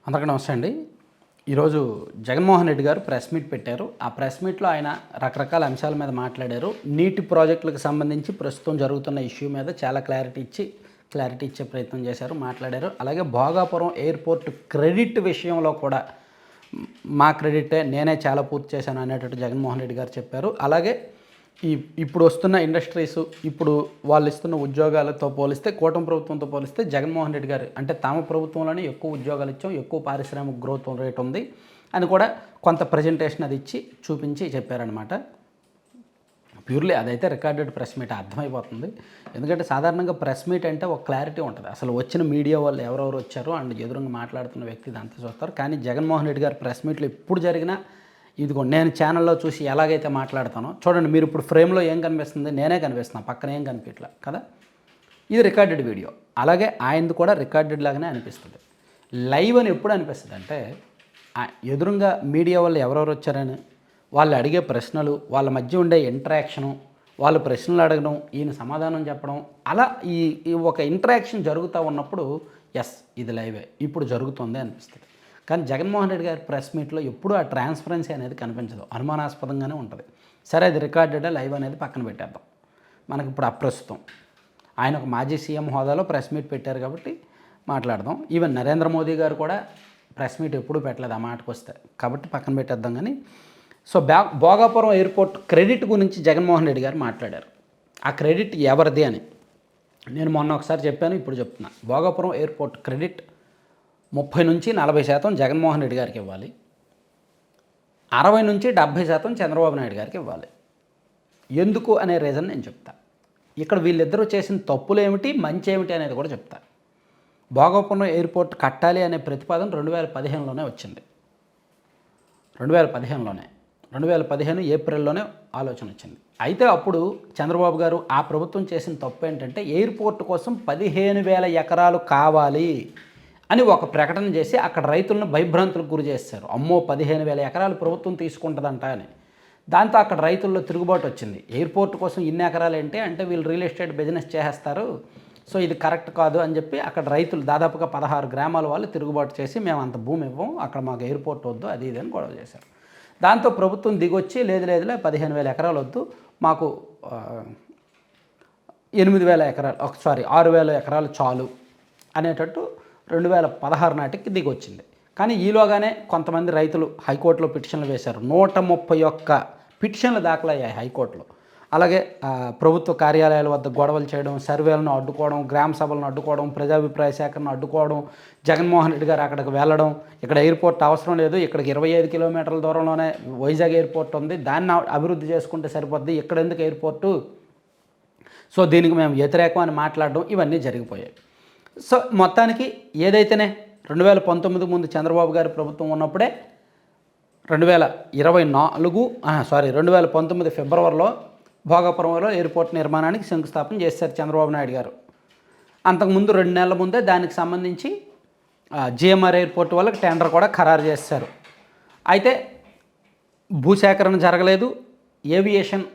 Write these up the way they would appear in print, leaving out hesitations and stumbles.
అందరికీ నమస్తే అండి. ఈరోజు జగన్మోహన్ రెడ్డి గారు ప్రెస్ మీట్ పెట్టారు. ఆ ప్రెస్ మీట్లో ఆయన రకరకాల అంశాల మీద మాట్లాడారు. నీటి ప్రాజెక్టులకు సంబంధించి ప్రస్తుతం జరుగుతున్న ఇష్యూ మీద చాలా క్లారిటీ ఇచ్చే ప్రయత్నం చేశారు, మాట్లాడారు. అలాగే భోగాపురం ఎయిర్పోర్ట్ క్రెడిట్ విషయంలో కూడా మా క్రెడిటే, నేనే చాలా పూర్తి చేశాను అనేటట్టు జగన్మోహన్ రెడ్డి గారు చెప్పారు. అలాగే ఇప్పుడు వస్తున్న ఇండస్ట్రీస్, ఇప్పుడు వాళ్ళు ఇస్తున్న ఉద్యోగాలతో పోలిస్తే, కూటమి ప్రభుత్వంతో పోలిస్తే జగన్మోహన్ రెడ్డి గారు అంటే తమ ప్రభుత్వంలోనే ఎక్కువ ఉద్యోగాలు ఇచ్చాం, ఎక్కువ పారిశ్రామిక గ్రోత్ రేట్ ఉంది అని కూడా కొంత ప్రజెంటేషన్ అది ఇచ్చి చూపించి చెప్పారనమాట. ప్యూర్లీ అదైతే రికార్డెడ్ ప్రెస్ మీట్ అర్థమైపోతుంది. ఎందుకంటే సాధారణంగా ప్రెస్ మీట్ అంటే ఒక క్లారిటీ ఉంటుంది. అసలు వచ్చిన మీడియా వాళ్ళు ఎవరెవరు వచ్చారు అండ్ ఎదురుగా మాట్లాడుతున్న వ్యక్తి ఇదంతా చూస్తారు. కానీ జగన్మోహన్ రెడ్డి గారు ప్రెస్ మీట్లు ఎప్పుడు జరిగినా ఇదిగో నేను ఛానల్లో చూసి ఎలాగైతే మాట్లాడతానో చూడండి. మీరు ఇప్పుడు ఫ్రేమ్లో ఏం కనిపిస్తుంది, నేనే కనిపిస్తున్నాను, పక్కన ఏం కనిపించట్లా కదా. ఇది రికార్డెడ్ వీడియో. అలాగే ఆయనది కూడా రికార్డెడ్ లాగానే అనిపిస్తుంది. లైవ్ అని ఎప్పుడు అనిపిస్తుంది అంటే ఎదురుగా మీడియా వాళ్ళు ఎవరెవరు వచ్చారని, వాళ్ళు అడిగే ప్రశ్నలు, వాళ్ళ మధ్య ఉండే ఇంటరాక్షను, వాళ్ళు ప్రశ్నలు అడగడం, ఈయన సమాధానం చెప్పడం, అలా ఈ ఒక ఇంటరాక్షన్ జరుగుతూ ఉన్నప్పుడు ఎస్ ఇది లైవే ఇప్పుడు జరుగుతుంది అనిపిస్తుంది. కానీ జగన్మోహన్ రెడ్డి గారి ప్రెస్ మీట్లో ఎప్పుడూ ఆ ట్రాన్స్పరెన్సీ అనేది కనిపించదు, అనుమానాస్పదంగానే ఉంటుంది. సరే అది రికార్డెడ్ లైవ్ అనేది పక్కన పెట్టేద్దాం. మనకి ఇప్పుడు అప్రస్తుతం ఆయన ఒక మాజీ సీఎం హోదాలో ప్రెస్ మీట్ పెట్టారు కాబట్టి మాట్లాడదాం. ఈవెన్ నరేంద్ర మోదీ గారు కూడా ప్రెస్ మీట్ ఎప్పుడూ పెట్టలేదు ఆ మాటకు వస్తే, కాబట్టి పక్కన పెట్టేద్దాం. కానీ సో భోగాపురం ఎయిర్పోర్ట్ క్రెడిట్ గురించి జగన్మోహన్ రెడ్డి గారు మాట్లాడారు. ఆ క్రెడిట్ ఎవరిది అని నేను మొన్న ఒకసారి చెప్పాను, ఇప్పుడు చెప్తున్నా. భోగాపురం ఎయిర్పోర్ట్ క్రెడిట్ 30 నుంచి 40% జగన్మోహన్ రెడ్డి గారికి ఇవ్వాలి, 60 నుంచి 70% చంద్రబాబు నాయుడు గారికి ఇవ్వాలి. ఎందుకు అనే రీజన్ నేను చెప్తా. ఇక్కడ వీళ్ళిద్దరూ చేసిన తప్పులు ఏమిటి, మంచి ఏమిటి అనేది కూడా చెప్తా. భోగాపురం ఎయిర్పోర్ట్ కట్టాలి అనే ప్రతిపాదన 2015లోనే వచ్చింది. 2015 ఏప్రిల్లోనే ఆలోచన వచ్చింది. అయితే అప్పుడు చంద్రబాబు గారు ఆ ప్రభుత్వం చేసిన తప్పు ఏంటంటే ఎయిర్పోర్ట్ కోసం 15,000 ఎకరాలు కావాలి అని ఒక ప్రకటన చేసి అక్కడ రైతులను భయభ్రాంతులకు గురి చేశారు. అమ్మో 15,000 ఎకరాలు ప్రభుత్వం తీసుకుంటుందంట అని. దాంతో అక్కడ రైతుల్లో తిరుగుబాటు వచ్చింది. ఎయిర్పోర్ట్ కోసం ఇన్ని ఎకరాలు ఏంటి అంటే వీళ్ళు రియల్ ఎస్టేట్ బిజినెస్ చేసేస్తారు, సో ఇది కరెక్ట్ కాదు అని చెప్పి అక్కడ రైతులు దాదాపుగా 16 గ్రామాల వాళ్ళు తిరుగుబాటు చేసి మేము అంత భూమి ఇవ్వం, అక్కడ మాకు ఎయిర్పోర్ట్ వద్దు, అది ఇది అని గొడవ చేశారు. దాంతో ప్రభుత్వం దిగొచ్చి లేదులే 15,000 ఎకరాలు వద్దు, మాకు 6,000 ఎకరాలు చాలు అనేటట్టు 2016 నాటికి దిగొచ్చింది. కానీ ఈలోగానే కొంతమంది రైతులు హైకోర్టులో పిటిషన్లు వేశారు. 131 పిటిషన్లు దాఖలయ్యాయి హైకోర్టులో. అలాగే ప్రభుత్వ కార్యాలయాల వద్ద గొడవలు చేయడం, సర్వేలను అడ్డుకోవడం, గ్రామ సభలను అడ్డుకోవడం, ప్రజాభిప్రాయ సేకరణను అడ్డుకోవడం, జగన్మోహన్ రెడ్డి గారు అక్కడికి వెళ్ళడం, ఇక్కడ ఎయిర్పోర్ట్ అవసరం లేదు, ఇక్కడికి 25 కిలోమీటర్ల దూరంలోనే వైజాగ్ ఎయిర్పోర్ట్ ఉంది, దాన్ని అభివృద్ధి చేసుకుంటే సరిపోద్ది, ఇక్కడ ఎందుకు ఎయిర్పోర్టు, సో దీనికి మేము వ్యతిరేకం అని మాట్లాడడం, ఇవన్నీ జరిగిపోయాయి. సో మొత్తానికి ఏదైతేనే 2019 ముందు చంద్రబాబు గారి ప్రభుత్వం ఉన్నప్పుడే 2019 ఫిబ్రవరిలో భోగాపురంలో ఎయిర్పోర్ట్ నిర్మాణానికి శంకుస్థాపన చేశారు చంద్రబాబు నాయుడు గారు. అంతకుముందు 2 నెలల ముందే దానికి సంబంధించి జిఎంఆర్ ఎయిర్పోర్ట్ వాళ్ళకి టెండర్ కూడా ఖరారు చేశారు. అయితే భూసేకరణ జరగలేదు, ఏవియేషన్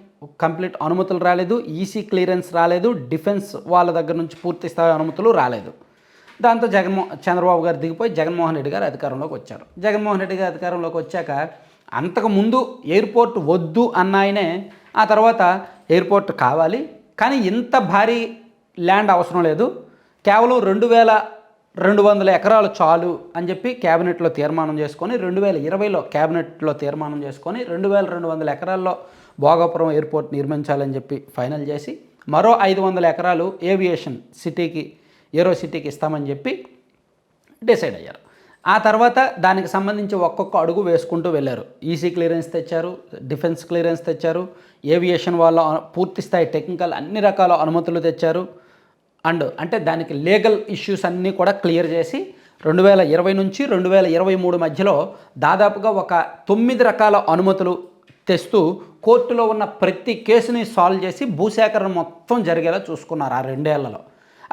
కంప్లీట్ అనుమతులు రాలేదు, ఈసీ క్లియరెన్స్ రాలేదు, డిఫెన్స్ వాళ్ళ దగ్గర నుంచి పూర్తి స్థాయి అనుమతులు రాలేదు. దాంతో చంద్రబాబు గారు దిగిపోయి జగన్మోహన్ రెడ్డి గారు అధికారంలోకి వచ్చారు. జగన్మోహన్ రెడ్డి గారు అధికారంలోకి వచ్చాక అంతకుముందు ఎయిర్పోర్ట్ వద్దు అన్నాయనే ఆ తర్వాత ఎయిర్పోర్ట్ కావాలి, కానీ ఇంత భారీ ల్యాండ్ అవసరం లేదు, కేవలం 2,200 ఎకరాలు చాలు అని చెప్పి క్యాబినెట్లో తీర్మానం చేసుకొని 2020లో క్యాబినెట్లో తీర్మానం చేసుకొని 2,200 ఎకరాల్లో భోగాపురం ఎయిర్పోర్ట్ నిర్మించాలని చెప్పి ఫైనల్ చేసి మరో 500 ఎకరాలు ఏవియేషన్ సిటీకి, ఏరో సిటీకి ఇస్తామని చెప్పి డిసైడ్ అయ్యారు. ఆ తర్వాత దానికి సంబంధించి ఒక్కొక్క అడుగు వేసుకుంటూ వెళ్ళారు. ఈసీ క్లియరెన్స్ తెచ్చారు, డిఫెన్స్ క్లియరెన్స్ తెచ్చారు, ఏవియేషన్ వాళ్ళ పూర్తి స్థాయి టెక్నికల్ అన్ని రకాల అనుమతులు తెచ్చారు. అంటే దానికి లీగల్ ఇష్యూస్ అన్నీ కూడా క్లియర్ చేసి 2020 నుంచి 2023 మధ్యలో దాదాపుగా ఒక 9 రకాల అనుమతులు తెస్తూ కోర్టులో ఉన్న ప్రతి కేసుని సాల్వ్ చేసి భూసేకరణ మొత్తం జరిగేలా చూసుకున్నారు ఆ 2 ఏళ్లలో.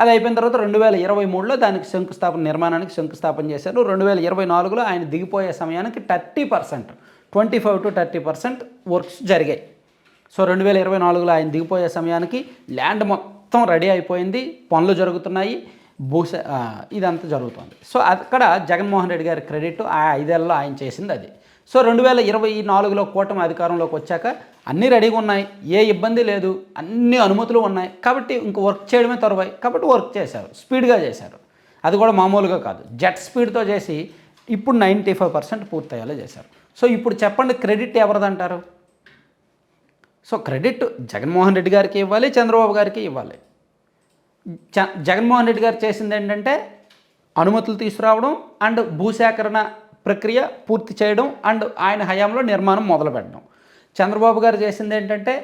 అది అయిపోయిన తర్వాత 2023లో దానికి నిర్మాణానికి శంకుస్థాపన చేశారు. 2024లో ఆయన దిగిపోయే సమయానికి 30%, 25 to 30% వర్క్స్ జరిగాయి. సో 2024లో ఆయన దిగిపోయే సమయానికి ల్యాండ్ మొత్తం రెడీ అయిపోయింది, పనులు జరుగుతున్నాయి. ఇదంతా జరుగుతుంది. సో అక్కడ జగన్మోహన్ రెడ్డి గారి క్రెడిట్ ఆ 5 ఏళ్లలో ఆయన చేసింది అది. సో 2024లో కూటమి అధికారంలోకి వచ్చాక అన్నీ రెడీగా ఉన్నాయి, ఏ ఇబ్బంది లేదు, అన్ని అనుమతులు ఉన్నాయి, కాబట్టి ఇంక వర్క్ చేయడమే తరువాయి. కాబట్టి వర్క్ చేశారు, స్పీడ్గా చేశారు. అది కూడా మామూలుగా కాదు, జెట్ స్పీడ్తో చేసి ఇప్పుడు 95% పూర్తయ్యేలా చేశారు. సో ఇప్పుడు చెప్పండి, క్రెడిట్ ఎవరిదంటారు? సో క్రెడిట్ జగన్మోహన్ రెడ్డి గారికి ఇవ్వాలి, చంద్రబాబు గారికి ఇవ్వాలి. జగన్మోహన్ రెడ్డి గారు చేసింది ఏంటంటే అనుమతులు తీసుకురావడం అండ్ భూసేకరణ ప్రక్రియ పూర్తి చేయడం అండ్ ఆయన హయాంలో నిర్మాణం మొదలుపెట్టడం. చంద్రబాబు గారు చేసింది ఏంటంటే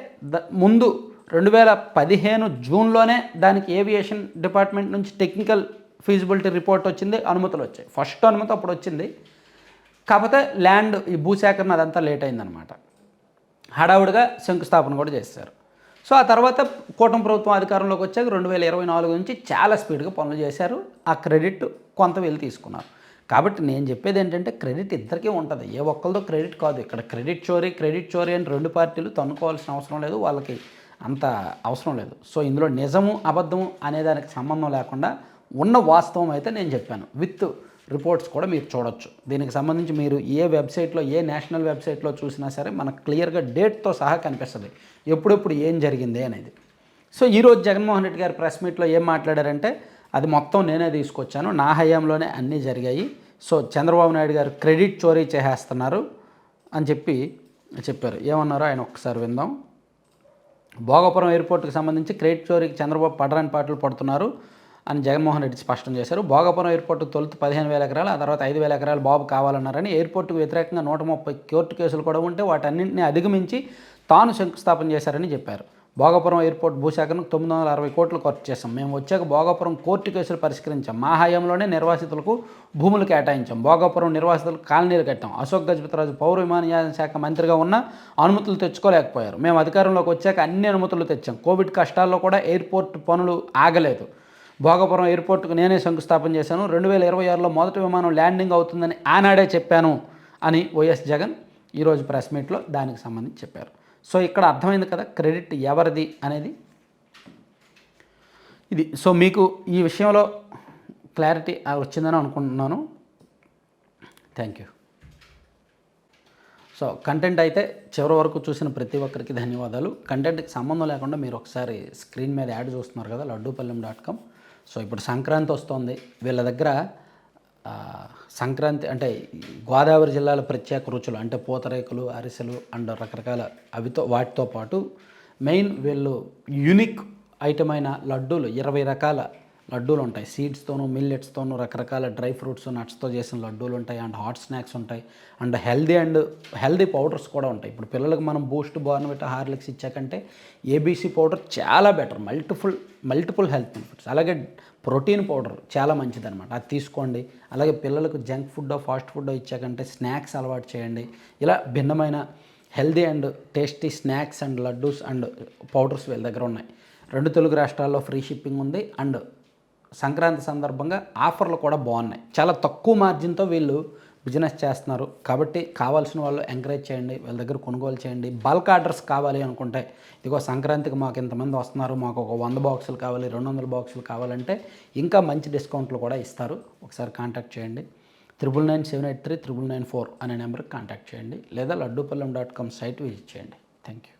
ముందు 2015 జూన్లోనే దానికి ఏవియేషన్ డిపార్ట్మెంట్ నుంచి టెక్నికల్ ఫీజిబిలిటీ రిపోర్ట్ వచ్చింది, అనుమతులు వచ్చాయి. ఫస్ట్ అనుమతి అప్పుడు వచ్చింది, కాకపోతే ల్యాండ్ ఈ భూసేకరణ అదంతా లేట్ అయిందనమాట. హడావుడిగా శంకుస్థాపన కూడా చేశారు. సో ఆ తర్వాత కూటమి ప్రభుత్వం అధికారంలోకి వచ్చాక 2024 నుంచి చాలా స్పీడ్గా పనులు చేశారు. ఆ క్రెడిట్ కొంత వీళ్ళు తీసుకున్నారు. కాబట్టి నేను చెప్పేది ఏంటంటే క్రెడిట్ ఇద్దరికీ ఉంటుంది, ఏ ఒక్కరిదో క్రెడిట్ కాదు. ఇక్కడ క్రెడిట్ చోరీ అని రెండు పార్టీలు తన్నుకోవాల్సిన అవసరం లేదు, వాళ్ళకి అంత అవసరం లేదు. సో ఇందులో నిజము అబద్ధము అనేదానికి సంబంధం లేకుండా ఉన్న వాస్తవం అయితే నేను చెప్పాను, విత్ రిపోర్ట్స్ కూడా మీరు చూడొచ్చు. దీనికి సంబంధించి మీరు ఏ వెబ్సైట్లో, ఏ నేషనల్ వెబ్సైట్లో చూసినా సరే మనకు క్లియర్గా డేట్తో సహా కనిపిస్తుంది ఎప్పుడెప్పుడు ఏం జరిగింది అనేది. సో ఈరోజు జగన్మోహన్ రెడ్డి గారు ప్రెస్ మీట్లో ఏం మాట్లాడారంటే అది మొత్తం నేనే తీసుకొచ్చాను, నా హయాంలోనే అన్నీ జరిగాయి, సో చంద్రబాబు నాయుడు గారు క్రెడిట్ చోరీ చేసేస్తున్నారు అని చెప్పారు. ఏమన్నారో ఆయన ఒక్కసారి విందాం. భోగాపురం ఎయిర్పోర్ట్కి సంబంధించి క్రెడిట్ చోరీకి చంద్రబాబు పడరాని పాటలు పడుతున్నారు అని జగన్మోహన్ రెడ్డి స్పష్టం చేశారు. భోగాపురం ఎయిర్పోర్టు తొలుత 15,000 ఎకరాలు, ఆ తర్వాత 5,000 ఎకరాలు బాబు కావాలన్నారని, ఎయిర్పోర్టుకు వ్యతిరేకంగా 130 కోర్టు కేసులు కూడా ఉంటే వాటన్నింటినీ అధిగమించి తాను శంకుస్థాపన చేశారని చెప్పారు. భోగాపురం ఎయిర్పోర్ట్ భూసేకరణకు 960 కోట్లు ఖర్చు చేశాం. మేము వచ్చాక భోగాపురం కోర్టు కేసులు పరిష్కరించాం. మా హయాంలోనే నిర్వాసితులకు భూములు కేటాయించాం. భోగాపురం నిర్వాసితులకు కాలనీలు కట్టాం. అశోక్ గజపతిరాజు పౌర విమానయాన శాఖ మంత్రిగా ఉన్న అనుమతులు తెచ్చుకోలేకపోయారు. మేము అధికారంలోకి వచ్చాక అన్ని అనుమతులు తెచ్చాం. కోవిడ్ కష్టాల్లో కూడా ఎయిర్పోర్ట్ పనులు ఆగలేదు. భోగాపురం ఎయిర్పోర్టుకు నేనే శంకుస్థాపన చేశాను. 2026లో మొదటి విమానం ల్యాండింగ్ అవుతుందని ఆనాడే చెప్పాను అని వైఎస్ జగన్ ఈరోజు ప్రెస్ మీట్లో దానికి సంబంధించి చెప్పారు. సో ఇక్కడ అర్థమైంది కదా క్రెడిట్ ఎవరిది అనేది. ఇది సో మీకు ఈ విషయంలో క్లారిటీ వచ్చిందని అనుకుంటున్నాను. Thank you. సో కంటెంట్ అయితే చివరి వరకు చూసిన ప్రతి ఒక్కరికి ధన్యవాదాలు. కంటెంట్కి సంబంధం లేకుండా మీరు ఒకసారి స్క్రీన్ మీద యాడ్ చూస్తున్నారు కదా, laddupallaem.com. సో ఇప్పుడు సంక్రాంతి వస్తుంది, వీళ్ళ దగ్గర సంక్రాంతి అంటే గోదావరి జిల్లాల ప్రత్యేక రుచులు అంటే పూతరేకులు, అరిసెలు అండ్ రకరకాల వాటితో పాటు మెయిన్ వీళ్ళు యూనిక్ ఐటమ్ అయిన లడ్డూలు, 20 రకాల లడ్డూలు ఉంటాయి. సీడ్స్తోనూ మిల్లెట్స్తోనూ రకరకాల డ్రై ఫ్రూట్స్ నట్స్తో చేసిన లడ్డూలు ఉంటాయి అండ్ హాట్ స్నాక్స్ ఉంటాయి అండ్ హెల్దీ పౌడర్స్ కూడా ఉంటాయి. ఇప్పుడు పిల్లలకు మనం బూస్ట్, బోర్న్విటా, హార్లిక్స్ ఇచ్చాకంటే ఏబీసీ పౌడర్ చాలా బెటర్, మల్టిపుల్ హెల్త్ బెనిఫిట్స్. అలాగే ప్రోటీన్ పౌడర్ చాలా మంచిదన్నమాట, అది తీసుకోండి. అలాగే పిల్లలకు జంక్ ఫుడ్, ఫాస్ట్ ఫుడ్ ఇచ్చాకంటే స్నాక్స్ అలవాటు చేయండి. ఇలా భిన్నమైన healthy and tasty snacks and laddoos and powders వీళ్ళ దగ్గర ఉన్నాయి. 2 తెలుగు రాష్ట్రాల్లో ఫ్రీ షిప్పింగ్ ఉంది అండ్ సంక్రాంతి సందర్భంగా ఆఫర్లు కూడా బాగున్నాయి. చాలా తక్కువ మార్జిన్తో వీళ్ళు బిజినెస్ చేస్తున్నారు. కాబట్టి కావాల్సిన వాళ్ళు ఎంకరేజ్ చేయండి, వీళ్ళ దగ్గర కొనుగోలు చేయండి. బల్క్ ఆర్డర్స్ కావాలి అనుకుంటే, ఇదిగో సంక్రాంతికి మాకు ఇంతమంది వస్తున్నారు, మాకు ఒక 100 బాక్సులు కావాలి, 200 బాక్సులు కావాలంటే ఇంకా మంచి డిస్కౌంట్లు కూడా ఇస్తారు. ఒకసారి కాంటాక్ట్ చేయండి. 9997839994 అనే నెంబర్కి కాంటాక్ట్ చేయండి లేదా laddupallaem.com సైట్ విజిట్ చేయండి. Thank you.